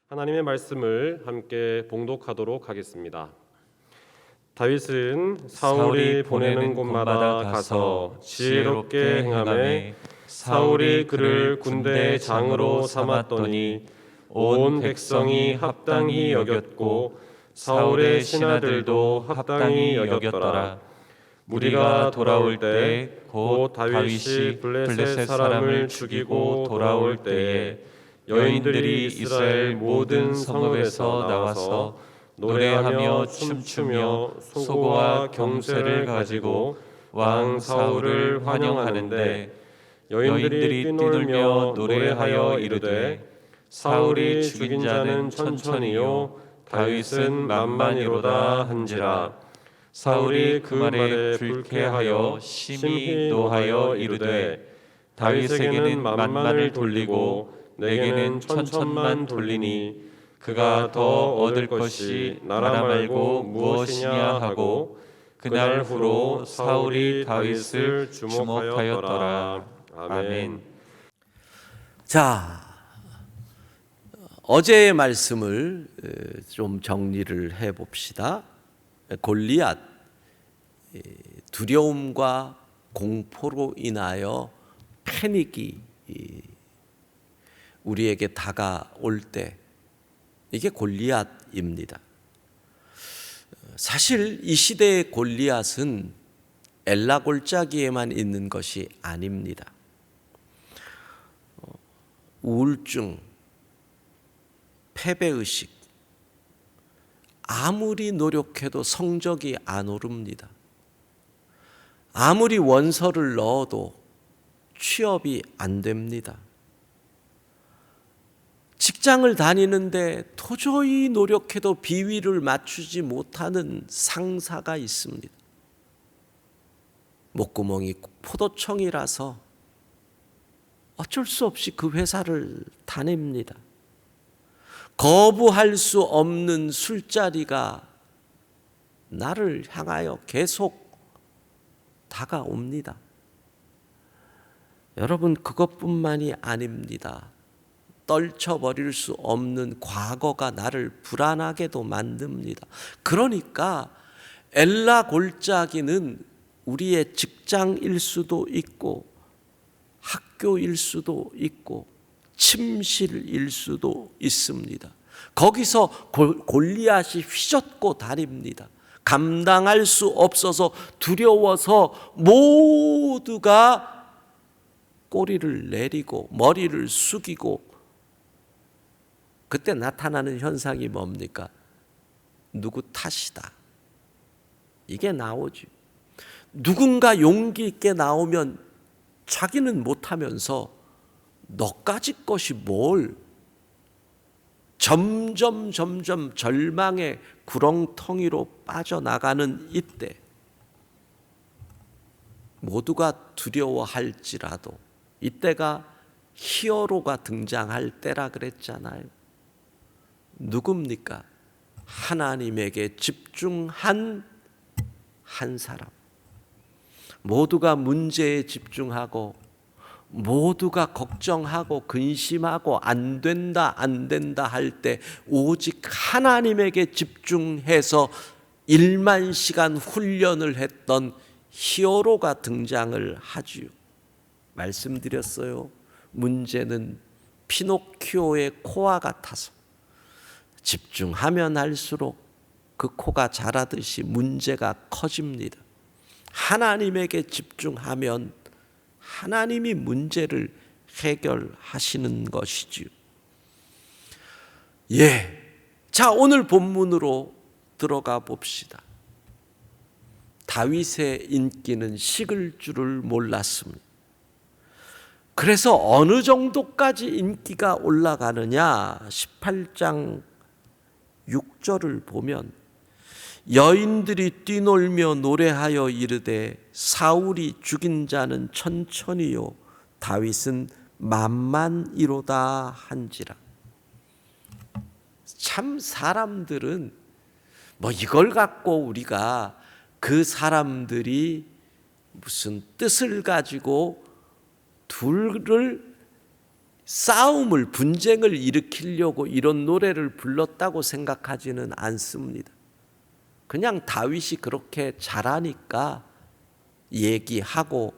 하나님의 말씀을 함께 봉독하도록 하겠습니다. 다윗은 사울이 보내는 곳마다 가서 지혜롭게 행하매 사울이 그를 군대의 장으로 삼았더니 온 백성이 합당히 여겼고 사울의 신하들도 합당히 여겼더라. 무리가 돌아올 때 곧 다윗이 블레셋 사람을 죽이고 돌아올 때에 여인들이 이스라엘 모든 성읍에서 나와서 노래하며 춤추며 소고와 경쇠를 가지고 왕 사울을 환영하는데 여인들이 뛰놀며 노래하여 이르되 사울이 죽인 자는 천천히요 다윗은 만만이로다 한지라. 사울이 그 말에 불쾌하여 심히 노하여 이르되 다윗에게는 만만을 돌리고 내게는 천천만 돌리니 그가 더 얻을 것이 나라 말고 무엇이냐 하고 그날 후로 사울이 다윗을 주목하였더라. 아멘. 자, 어제의 말씀을 좀 정리를 해봅시다. 골리앗, 두려움과 공포로 인하여 패닉이 우리에게 다가올 때 이게 골리앗입니다. 사실 이 시대의 골리앗은 엘라 골짜기에만 있는 것이 아닙니다. 우울증, 패배의식, 아무리 노력해도 성적이 안 오릅니다. 아무리 원서를 넣어도 취업이 안 됩니다. 직장을 다니는데 도저히 노력해도 비위를 맞추지 못하는 상사가 있습니다. 목구멍이 포도청이라서 어쩔 수 없이 그 회사를 다닙니다. 거부할 수 없는 술자리가 나를 향하여 계속 다가옵니다. 여러분, 그것뿐만이 아닙니다. 떨쳐버릴 수 없는 과거가 나를 불안하게도 만듭니다. 그러니까 엘라 골짜기는 우리의 직장일 수도 있고 학교일 수도 있고 침실일 수도 있습니다. 거기서 골리앗이 휘젓고 다닙니다. 감당할 수 없어서 두려워서 모두가 꼬리를 내리고 머리를 숙이고, 그때 나타나는 현상이 뭡니까? 누구 탓이다, 이게 나오지. 누군가 용기 있게 나오면 자기는 못하면서 너까지 것이 뭘, 점점 절망의 구렁텅이로 빠져나가는 이때 모두가 두려워할지라도 이때가 히어로가 등장할 때라 그랬잖아요. 누굽니까? 하나님에게 집중한 한 사람. 모두가 문제에 집중하고 모두가 걱정하고 근심하고 안 된다 할 때 오직 하나님에게 집중해서 1만 시간 훈련을 했던 히어로가 등장을 하지요. 말씀드렸어요. 문제는 피노키오의 코와 같아서 집중하면 할수록 그 코가 자라듯이 문제가 커집니다. 하나님에게 집중하면 하나님이 문제를 해결하시는 것이지요. 자, 오늘 본문으로 들어가 봅시다. 다윗의 인기는 식을 줄을 몰랐습니다. 그래서 어느 정도까지 인기가 올라가느냐? 18장 6절을 보면 여인들이 뛰놀며 노래하여 이르되 사울이 죽인 자는 천천히요 다윗은 만만이로다 한지라. 참 사람들은 이걸 갖고 우리가 그 사람들이 무슨 뜻을 가지고 둘을 싸움을, 분쟁을 일으키려고 이런 노래를 불렀다고 생각하지는 않습니다. 그냥 다윗이 그렇게 잘하니까 얘기하고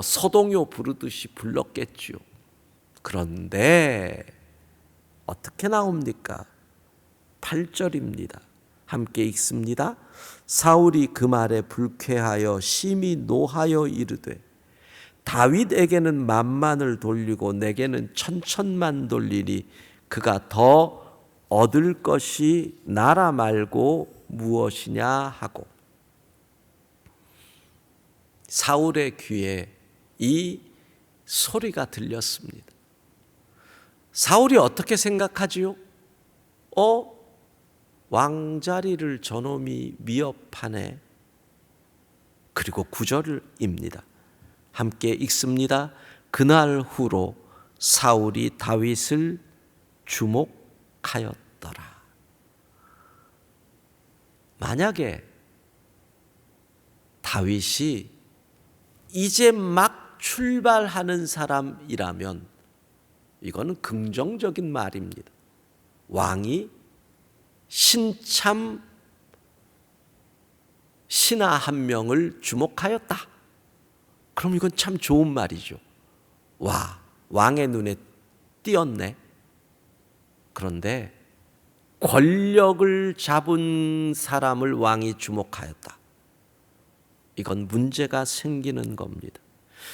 서동요 부르듯이 불렀겠지요. 그런데 어떻게 나옵니까? 8절입니다. 함께 읽습니다. 사울이 그 말에 불쾌하여 심히 노하여 이르되 다윗에게는 만만을 돌리고 내게는 천천만 돌리니 그가 더 얻을 것이 나라 말고 무엇이냐 하고, 사울의 귀에 이 소리가 들렸습니다. 사울이 어떻게 생각하지요? 왕자리를 저놈이 위협하네. 그리고 9절입니다. 함께 읽습니다. 그날 후로 사울이 다윗을 주목하였더라. 만약에 다윗이 이제 막 출발하는 사람이라면 이거는 긍정적인 말입니다. 왕이 신참 신하 한 명을 주목하였다. 그럼 이건 참 좋은 말이죠. 와, 왕의 눈에 띄었네. 그런데 권력을 잡은 사람을 왕이 주목하였다. 이건 문제가 생기는 겁니다.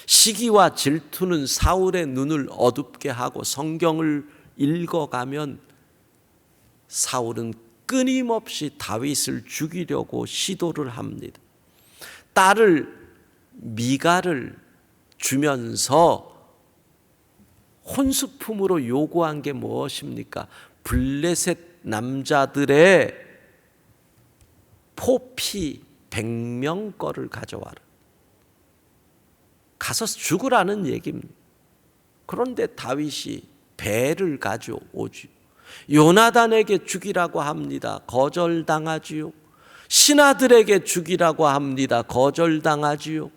시기와 질투는 사울의 눈을 어둡게 하고, 성경을 읽어가면 사울은 끊임없이 다윗을 죽이려고 시도를 합니다. 딸을 미갈을 주면서 혼수품으로 요구한 게 무엇입니까? 블레셋 남자들의 포피 100명 거를 가져와라. 가서 죽으라는 얘기입니다. 그런데 다윗이 배를 가져오죠. 요나단에게 죽이라고 합니다. 거절당하지요. 신하들에게 죽이라고 합니다. 거절당하지요.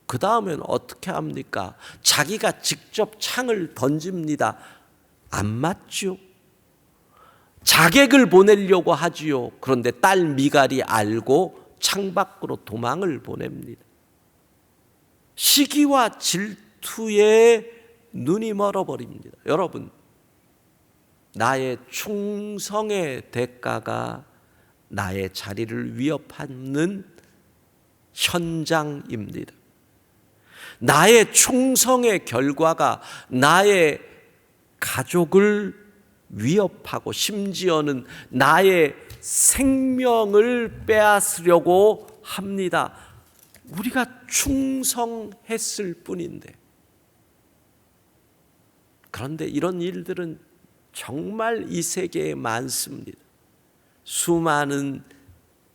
그 다음엔 어떻게 합니까? 자기가 직접 창을 던집니다. 안 맞죠. 자객을 보내려고 하지요. 그런데 딸 미갈이 알고 창밖으로 도망을 보냅니다. 시기와 질투에 눈이 멀어버립니다. 여러분, 나의 충성의 대가가 나의 자리를 위협하는 현장입니다. 나의 충성의 결과가 나의 가족을 위협하고 심지어는 나의 생명을 빼앗으려고 합니다. 우리가 충성했을 뿐인데. 그런데 이런 일들은 정말 이 세계에 많습니다. 수많은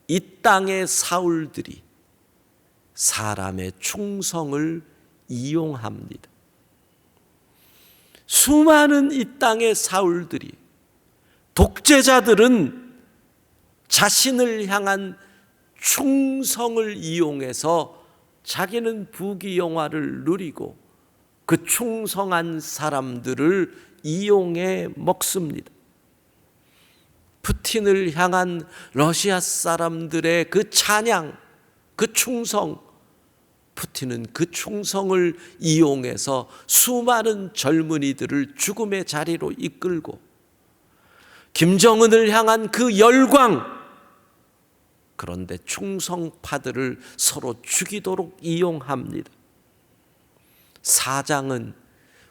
이 땅의 사울들이 사람의 충성을 이용합니다. 수많은 이 땅의 사울들이, 독재자들은 자신을 향한 충성을 이용해서 자기는 부귀영화를 누리고 그 충성한 사람들을 이용해 먹습니다. 푸틴을 향한 러시아 사람들의 그 찬양, 그 충성, 푸틴은 그 충성을 이용해서 수많은 젊은이들을 죽음의 자리로 이끌고, 김정은을 향한 그 열광, 그런데 충성파들을 서로 죽이도록 이용합니다. 사장은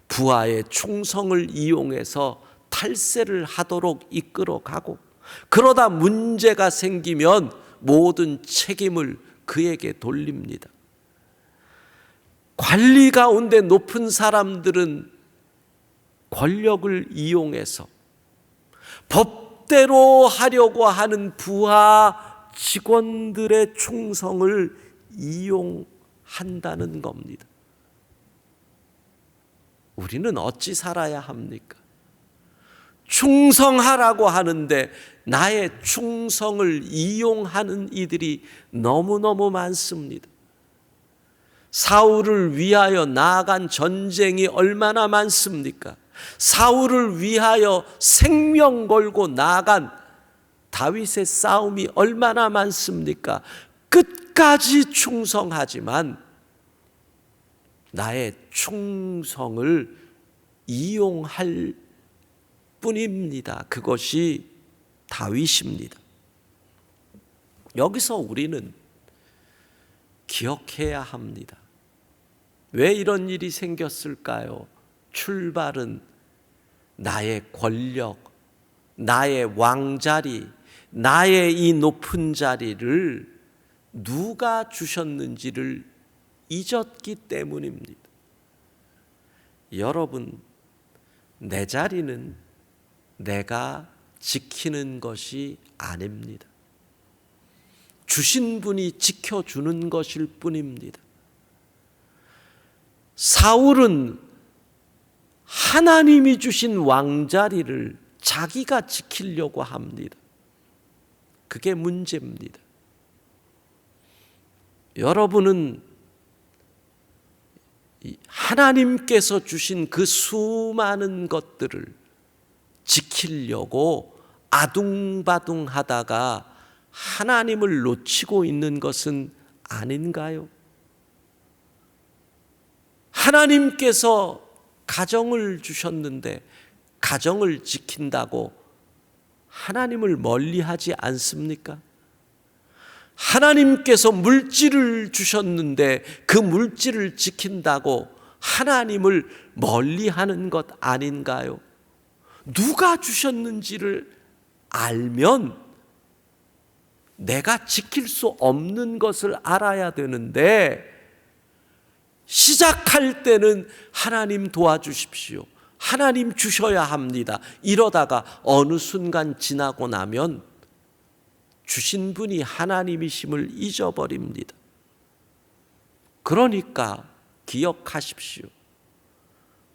부하의 충성을 이용해서 탈세를 하도록 이끌어가고, 그러다 문제가 생기면 모든 책임을 그에게 돌립니다. 관리 가운데 높은 사람들은 권력을 이용해서 법대로 하려고 하는 부하 직원들의 충성을 이용한다는 겁니다. 우리는 어찌 살아야 합니까? 충성하라고 하는데 나의 충성을 이용하는 이들이 너무너무 많습니다. 사울을 위하여 나아간 전쟁이 얼마나 많습니까? 사울을 위하여 생명 걸고 나아간 다윗의 싸움이 얼마나 많습니까? 끝까지 충성하지만 나의 충성을 이용할 뿐입니다. 그것이 다윗입니다. 여기서 우리는 기억해야 합니다. 왜 이런 일이 생겼을까요? 출발은 나의 권력, 나의 왕자리, 나의 이 높은 자리를 누가 주셨는지를 잊었기 때문입니다. 여러분, 내 자리는 내가 지키는 것이 아닙니다. 주신 분이 지켜주는 것일 뿐입니다. 사울은 하나님이 주신 왕자리를 자기가 지키려고 합니다. 그게 문제입니다. 여러분은 하나님께서 주신 그 수많은 것들을 지키려고 아둥바둥하다가 하나님을 놓치고 있는 것은 아닌가요? 하나님께서 가정을 주셨는데 가정을 지킨다고 하나님을 멀리하지 않습니까? 하나님께서 물질을 주셨는데 그 물질을 지킨다고 하나님을 멀리하는 것 아닌가요? 누가 주셨는지를 알면 내가 지킬 수 없는 것을 알아야 되는데 시작할 때는 하나님 도와주십시오. 하나님 주셔야 합니다. 이러다가 어느 순간 지나고 나면 주신 분이 하나님이심을 잊어버립니다. 그러니까 기억하십시오.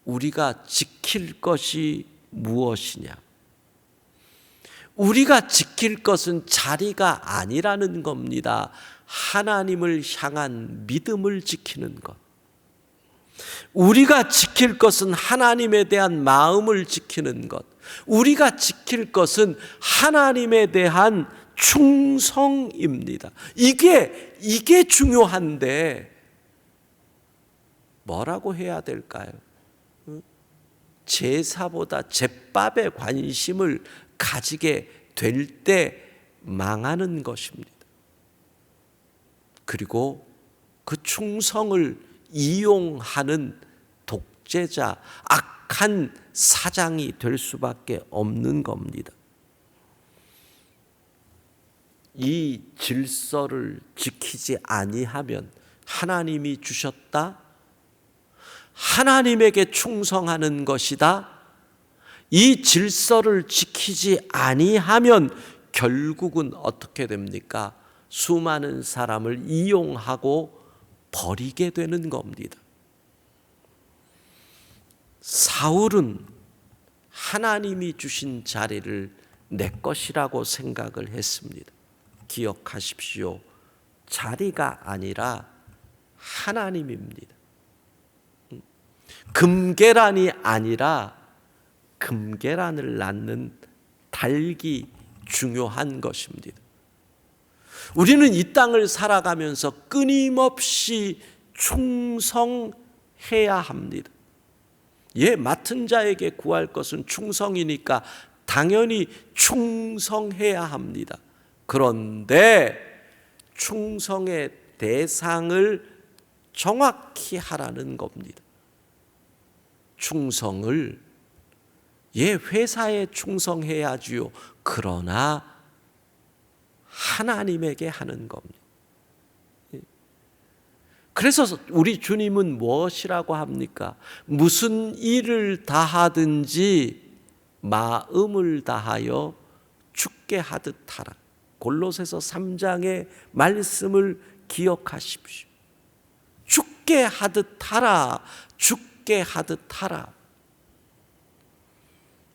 우리가 지킬 것이 무엇이냐? 우리가 지킬 것은 자리가 아니라는 겁니다. 하나님을 향한 믿음을 지키는 것. 우리가 지킬 것은 하나님에 대한 마음을 지키는 것. 우리가 지킬 것은 하나님에 대한 충성입니다. 이게 중요한데 뭐라고 해야 될까요? 제사보다 제밥에 관심을 가지게 될 때 망하는 것입니다. 그리고 그 충성을 이용하는 독재자, 악한 사장이 될 수밖에 없는 겁니다. 이 질서를 지키지 아니하면 하나님이 주셨다, 하나님에게 충성하는 것이다, 이 질서를 지키지 아니하면 결국은 어떻게 됩니까? 수많은 사람을 이용하고 버리게 되는 겁니다. 사울은 하나님이 주신 자리를 내 것이라고 생각을 했습니다. 기억하십시오. 자리가 아니라 하나님입니다. 금계란이 아니라 금계란을 낳는 닭이 중요한 것입니다. 우리는 이 땅을 살아가면서 끊임없이 충성해야 합니다. 맡은 자에게 구할 것은 충성이니까 당연히 충성해야 합니다. 그런데 충성의 대상을 정확히 하라는 겁니다. 충성을 회사에 충성해야지요. 그러나 하나님에게 하는 겁니다. 그래서 우리 주님은 무엇이라고 합니까? 무슨 일을 다하든지 마음을 다하여 주께 하듯 하라. 골로새서 3장의 말씀을 기억하십시오. 주께 하듯 하라. 주께 하듯 하라.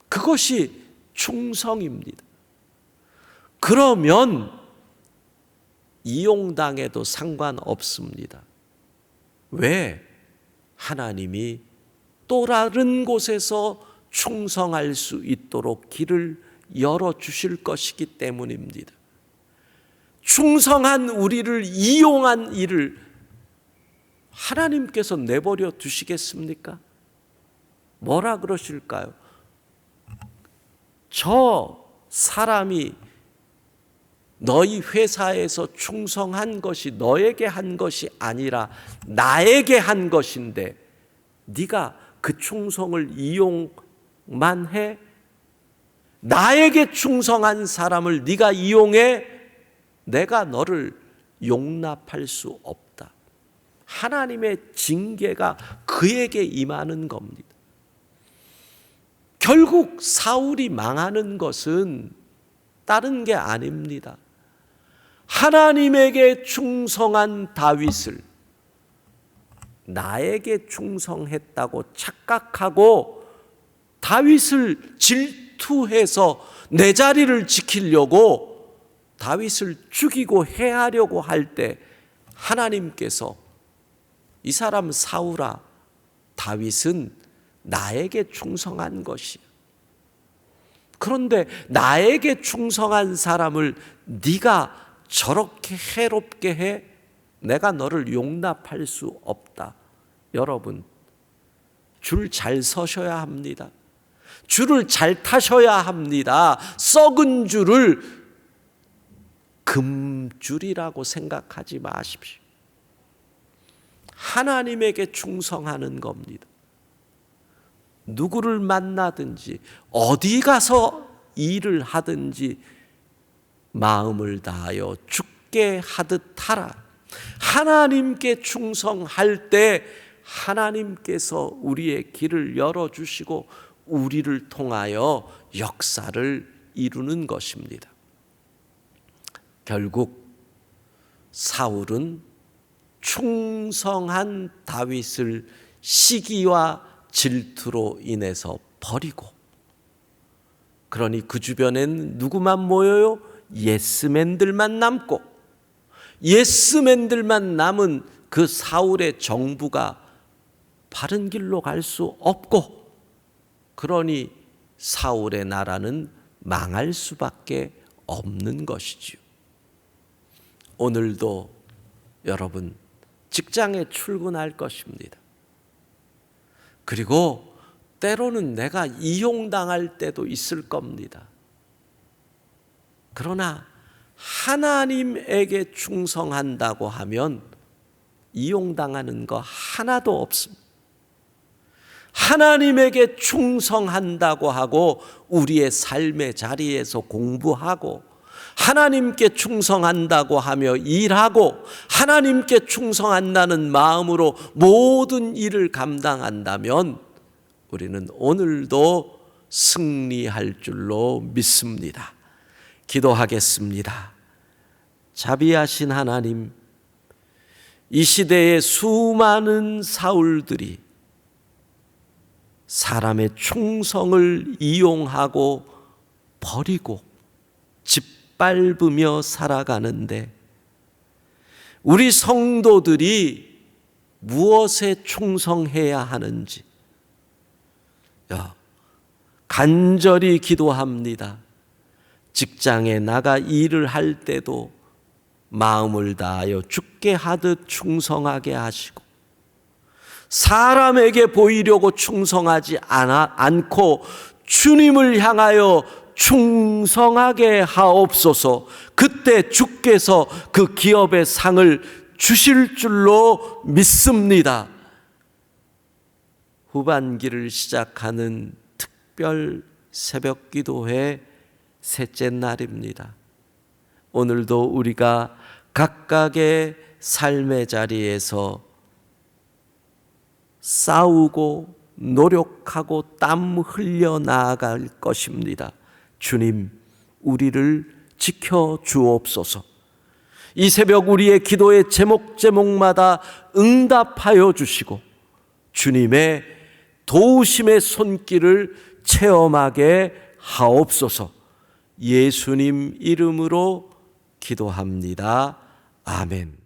그것이 충성입니다. 그러면 이용당해도 상관없습니다. 왜? 하나님이 또 다른 곳에서 충성할 수 있도록 길을 열어주실 것이기 때문입니다. 충성한 우리를 이용한 일을 하나님께서 내버려 두시겠습니까? 뭐라 그러실까요? 저 사람이 너희 회사에서 충성한 것이 너에게 한 것이 아니라 나에게 한 것인데 네가 그 충성을 이용만 해? 나에게 충성한 사람을 네가 이용해? 내가 너를 용납할 수 없다. 하나님의 징계가 그에게 임하는 겁니다. 결국 사울이 망하는 것은 다른 게 아닙니다. 하나님에게 충성한 다윗을 나에게 충성했다고 착각하고 다윗을 질투해서 내 자리를 지키려고 다윗을 죽이고 해하려고 할 때 하나님께서 이 사람 사울아, 다윗은 나에게 충성한 것이야. 그런데 나에게 충성한 사람을 네가 저렇게 해롭게 해? 내가 너를 용납할 수 없다. 여러분, 줄 잘 서셔야 합니다. 줄을 잘 타셔야 합니다. 썩은 줄을 금줄이라고 생각하지 마십시오. 하나님에게 충성하는 겁니다. 누구를 만나든지 어디 가서 일을 하든지 마음을 다하여 죽게 하듯 하라. 하나님께 충성할 때 하나님께서 우리의 길을 열어주시고 우리를 통하여 역사를 이루는 것입니다. 결국 사울은 충성한 다윗을 시기와 질투로 인해서 버리고, 그러니 그 주변엔 누구만 모여요? 예스맨들만 남고, 예스맨들만 남은 그 사울의 정부가 바른 길로 갈 수 없고, 그러니 사울의 나라는 망할 수밖에 없는 것이지요. 오늘도 여러분 직장에 출근할 것입니다. 그리고 때로는 내가 이용당할 때도 있을 겁니다. 그러나 하나님에게 충성한다고 하면 이용당하는 거 하나도 없습니다. 하나님에게 충성한다고 하고 우리의 삶의 자리에서 공부하고, 하나님께 충성한다고 하며 일하고, 하나님께 충성한다는 마음으로 모든 일을 감당한다면 우리는 오늘도 승리할 줄로 믿습니다. 기도하겠습니다. 자비하신 하나님, 이 시대의 수많은 사울들이 사람의 충성을 이용하고 버리고 짓밟으며 살아가는데, 우리 성도들이 무엇에 충성해야 하는지 간절히 기도합니다. 직장에 나가 일을 할 때도 마음을 다하여 죽게 하듯 충성하게 하시고, 사람에게 보이려고 충성하지 않고 주님을 향하여 충성하게 하옵소서. 그때 주께서 그 기업의 상을 주실 줄로 믿습니다. 후반기를 시작하는 특별 새벽 기도회 셋째 날입니다. 오늘도 우리가 각각의 삶의 자리에서 싸우고 노력하고 땀 흘려 나아갈 것입니다. 주님, 우리를 지켜 주옵소서. 이 새벽 우리의 기도의 제목마다 응답하여 주시고 주님의 도우심의 손길을 체험하게 하옵소서. 예수님 이름으로 기도합니다. 아멘.